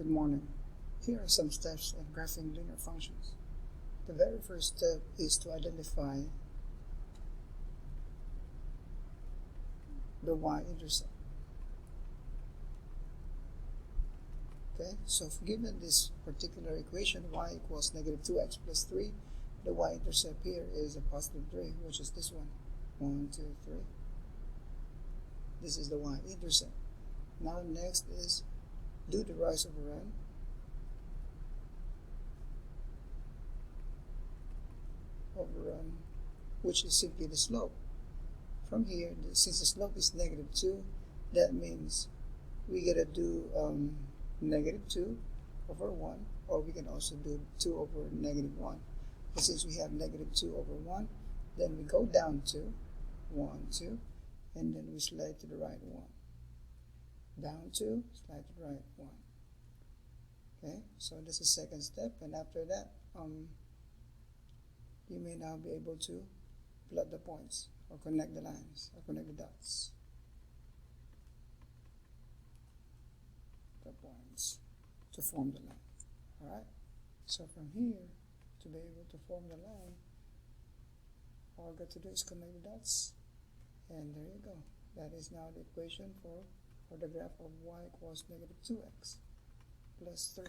Good morning. Here are some steps in graphing linear functions. The very first step is to identify the y-intercept. Okay, so if given this particular equation, y equals negative 2x plus 3, the y-intercept here is a positive 3, which is this one. 1, 2, 3. This is the y-intercept. Now next is do the rise over n. Over n, which is simply the slope. From here, since the slope is negative 2, that means we gotta do negative 2 over 1, or we can also do 2 over negative 1. But since we have negative 2 over 1, then we go down to 1, 2, and then we slide to the right 1. Down 2, slide to the right 1. Okay, so this is the second step, and after that, you may now be able to plot the points, or connect the lines, or connect the dots. The points to form the line. Alright, so from here, to be able to form the line, all I got to do is connect the dots, and there you go. That is now the equation for the graph of y equals negative 2x plus 3.